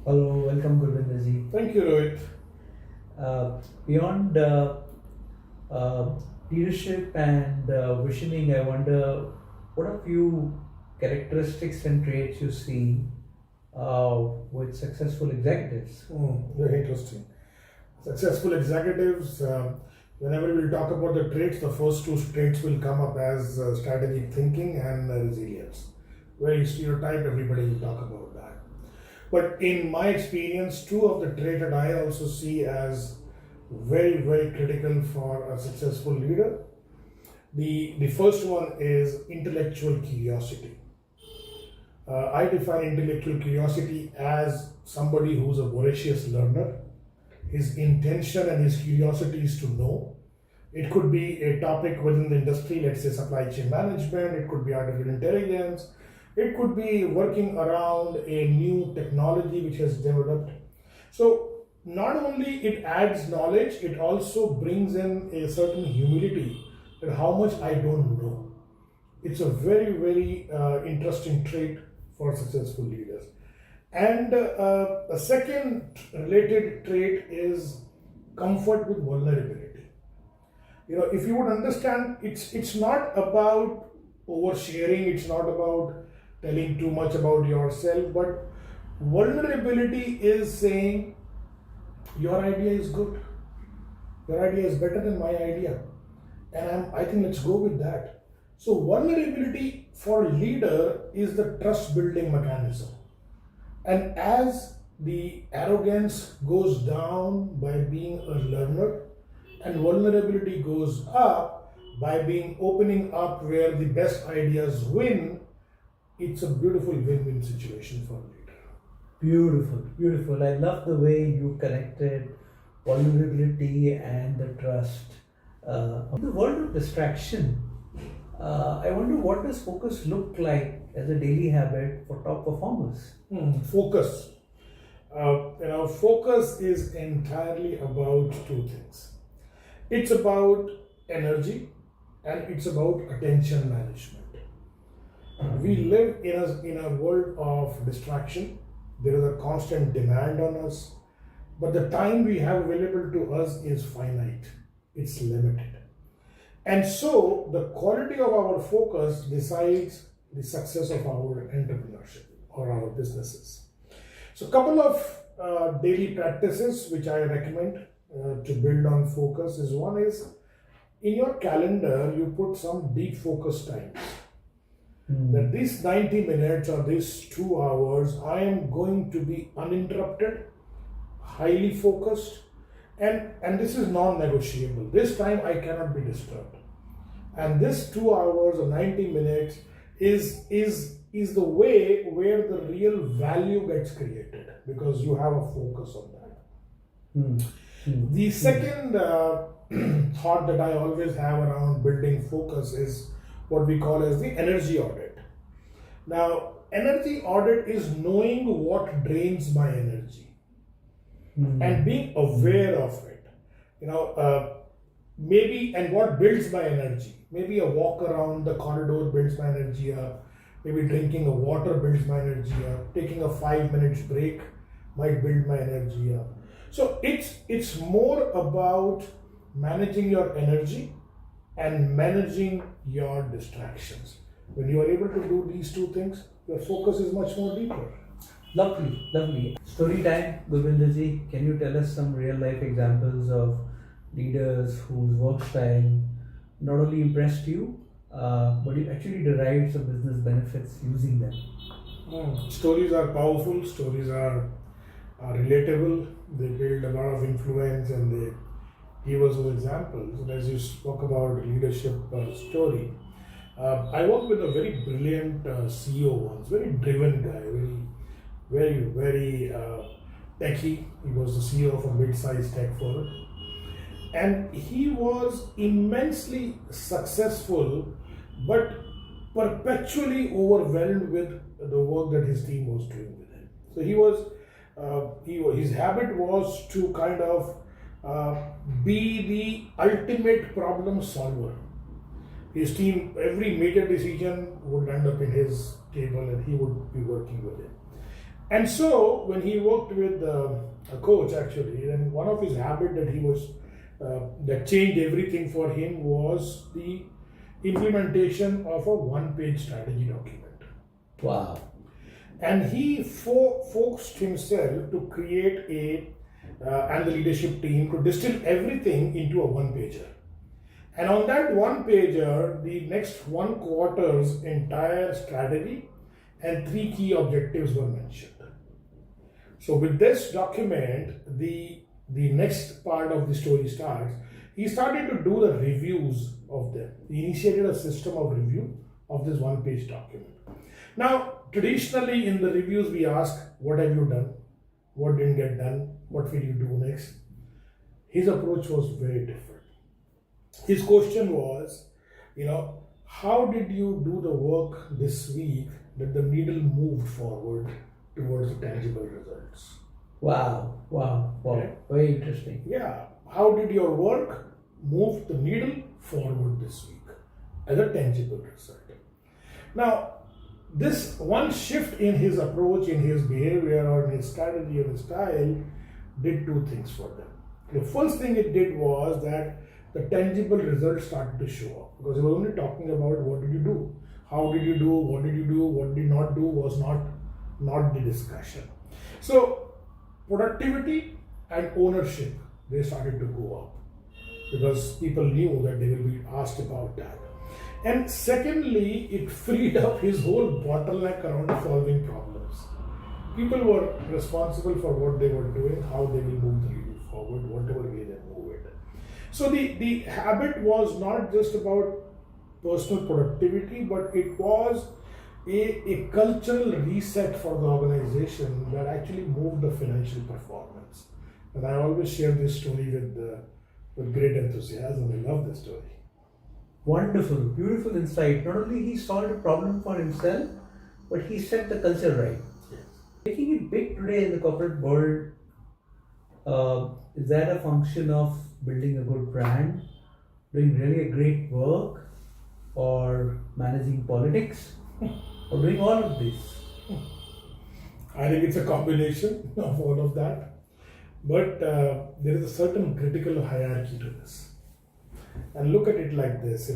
Hello, welcome Gurbindersingh. Thank you, Rohit. Beyond uh, leadership and visioning, I wonder what are few characteristics and traits you see with successful executives? Very interesting. Successful executives, whenever we talk about the traits, the first two traits will come up as strategic thinking and resilience. Very stereotype, everybody will talk about that. But in my experience, two of the traits that I also see as very, very critical for a successful leader. The first one is intellectual curiosity. I define intellectual curiosity as somebody who's a voracious learner. His intention and his curiosity is to know. It could be a topic within the industry, let's say supply chain management, it could be artificial intelligence, it could be working around a new technology which has developed. So, not only it adds knowledge, it also brings in a certain humility that how much I don't know. It's a very, very interesting trait for successful leaders. And a second related trait is comfort with vulnerability. If you would understand, it's not about oversharing, it's not about telling too much about yourself, but vulnerability is saying, your idea is good, your idea is better than my idea, and I think let's go with that. So vulnerability for a leader is the trust building mechanism. And as the arrogance goes down by being a learner and vulnerability goes up by being opening up where the best ideas win, it's a beautiful win-win situation for a leader. Beautiful, beautiful. I love the way you connected vulnerability and the trust. In the world of distraction, I wonder what does focus look like as a daily habit for top performers? Focus. Focus is entirely about two things. It's about energy and it's about attention management. We live in a world of distraction. There is a constant demand on us, but the time we have available to us is finite. It's limited. And so the quality of our focus decides the success of our entrepreneurship or our businesses. So a couple of daily practices which I recommend to build on focus is one is in your calendar you put some deep focus times. That this 90 minutes or this 2 hours I am going to be uninterrupted, highly focused, and this is non-negotiable. This time I cannot be disturbed. And this 2 hours or 90 minutes is the way where the real value gets created because you have a focus on that. The second thought that I always have around building focus is what we call as the energy audit. Now, energy audit is knowing what drains my energy and being aware of it. Maybe and what builds my energy. Maybe a walk around the corridor builds my energy up. Maybe drinking a water builds my energy up. Taking a 5 minutes break might build my energy up. So it's more about managing your energy and managing your distractions. When you are able to do these two things, your focus is much more deeper. Lovely, lovely. Story time, Gurbindersingh. Can you tell us some real life examples of leaders whose work style not only impressed you, but you actually derived some business benefits using them? Stories are powerful, stories are relatable, they build a lot of influence and they give us some examples. And as you spoke about leadership story, I worked with a very brilliant CEO once, very driven guy, very techie. He was the CEO of a mid-sized tech firm. And he was immensely successful, but perpetually overwhelmed with the work that his team was doing with him. So his habit was to kind of be the ultimate problem solver. His team, every major decision would end up in his table and he would be working with it. And so when he worked with a coach actually, and one of his habit that he was that changed everything for him was the implementation of a one-page strategy document. Wow. And he forced himself to create and the leadership team to distill everything into a one-pager. And on that one-pager, the next 1 quarter's entire strategy and 3 key objectives were mentioned. So with this document, the next part of the story starts. He started to do the reviews of them. He initiated a system of review of this one-page document. Now, traditionally in the reviews, we ask, what have you done? What didn't get done? What will you do next? His approach was very different. His question was, how did you do the work this week that the needle moved forward towards the tangible results? Wow. Okay. Very interesting. Yeah. How did your work move the needle forward this week as a tangible result? Now, this one shift in his approach, in his behavior, or in his strategy, or his style, did 2 things for them. The first thing it did was that the tangible results started to show up, because he was only talking about what did you do, how did you do, what did you do, what did not do was not the discussion. So productivity and ownership, they started to go up because people knew that they will be asked about that. And secondly, it freed up his whole bottleneck around solving problems. People were responsible for what they were doing, how they will move the needle forward, whatever way they move it. So the habit was not just about personal productivity, but it was a cultural reset for the organization that actually moved the financial performance. And I always share this story with great enthusiasm. I love this story. Wonderful, beautiful insight. Not only he solved a problem for himself, but he set the culture right. Yes. Making it big today in the corporate world, is that a function of building a good brand, doing really a great work, or managing politics, or doing all of this? I think it's a combination of all of that. But there is a certain critical hierarchy to this. And look at it like this,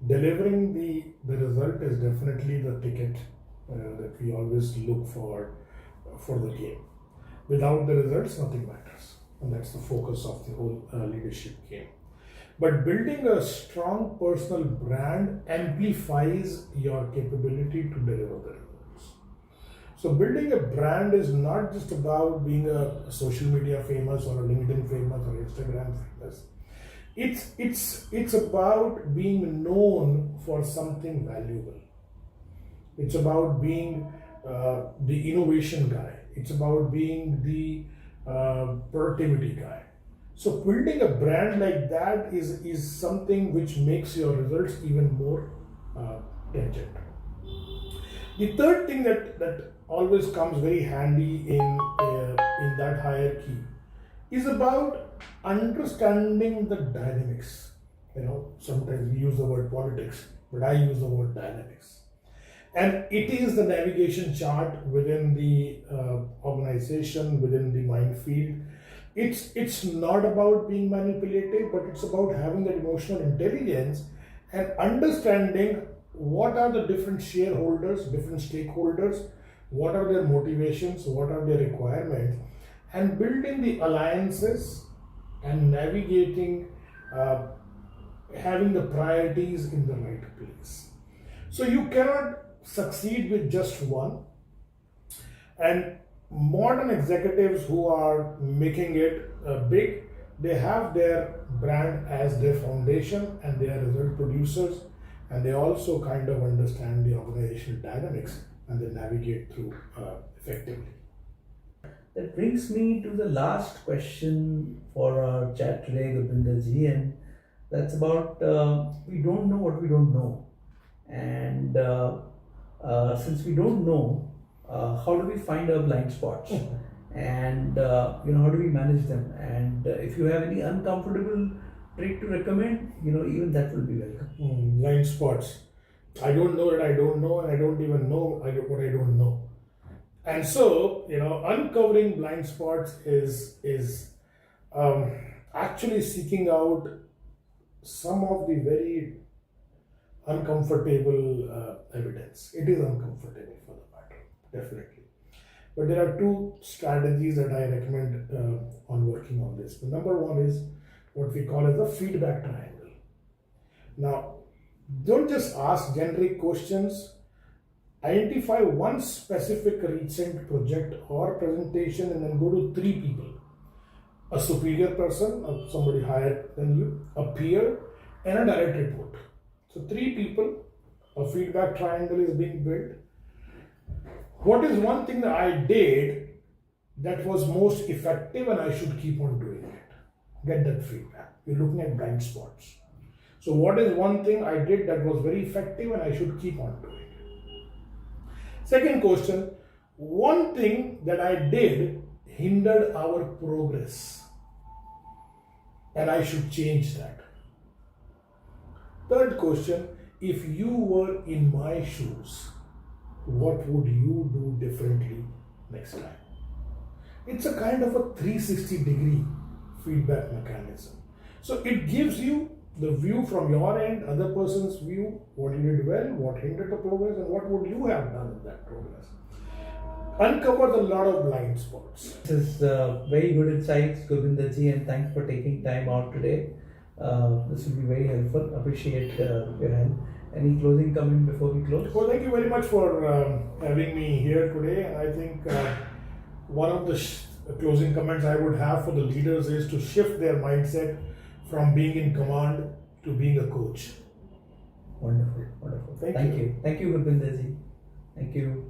delivering the result is definitely the ticket that we always look for the game. Without the results, nothing matters. And that's the focus of the whole leadership game. But building a strong personal brand amplifies your capability to deliver the results. So building a brand is not just about being a social media famous or a LinkedIn famous or Instagram famous. It's about being known for something valuable. It's about being the innovation guy. It's about being the productivity guy. So building a brand like that is something which makes your results even more tangent. The third thing that always comes very handy in that hierarchy is about understanding the dynamics. Sometimes we use the word politics, but I use the word dynamics. And it is the navigation chart within the organization, within the minefield. It's not about being manipulative, but it's about having that emotional intelligence and understanding what are the different shareholders, different stakeholders, what are their motivations, what are their requirements, and building the alliances and navigating, having the priorities in the right place. So you cannot succeed with just one. And modern executives who are making it big, they have their brand as their foundation and they are result producers, and they also kind of understand the organizational dynamics and they navigate through effectively. That brings me to the last question for our chat today, Gurbindersingh, and that's about we don't know what we don't know. And since we don't know, how do we find our blind spots? And how do we manage them? And if you have any uncomfortable trait to recommend, even that will be welcome. Blind spots. I don't know that I don't know, and I don't even know what I don't know. And so, uncovering blind spots is actually seeking out some of the very uncomfortable evidence. It is uncomfortable for the matter, definitely. But there are two strategies that I recommend on working on this. The number one is what we call as the feedback triangle. Now, don't just ask generic questions. Identify one specific recent project or presentation and then go to three people. A superior person, or somebody higher than you, a peer, and a direct report. So three people, a feedback triangle is being built. What is one thing that I did that was most effective and I should keep on doing it? Get that feedback. You're looking at blind spots. So what is one thing I did that was very effective and I should keep on doing? Second question, one thing that I did hindered our progress and I should change that. Third question, if you were in my shoes, what would you do differently next time? It's a kind of a 360-degree feedback mechanism. So it gives you the view from your end, other person's view, what you did well, what hindered the progress, and what would you have done in that progress. Uncovers a lot of blind spots. This is very good insights, Gurbindersingh, and thanks for taking time out today. This will be very helpful. Appreciate your help. Any closing comment before we close? Well, thank you very much for having me here today. And I think one of the closing comments I would have for the leaders is to shift their mindset from being in command to being a coach. Wonderful, wonderful. Thank you. Thank you, Gurbindersingh. Thank you.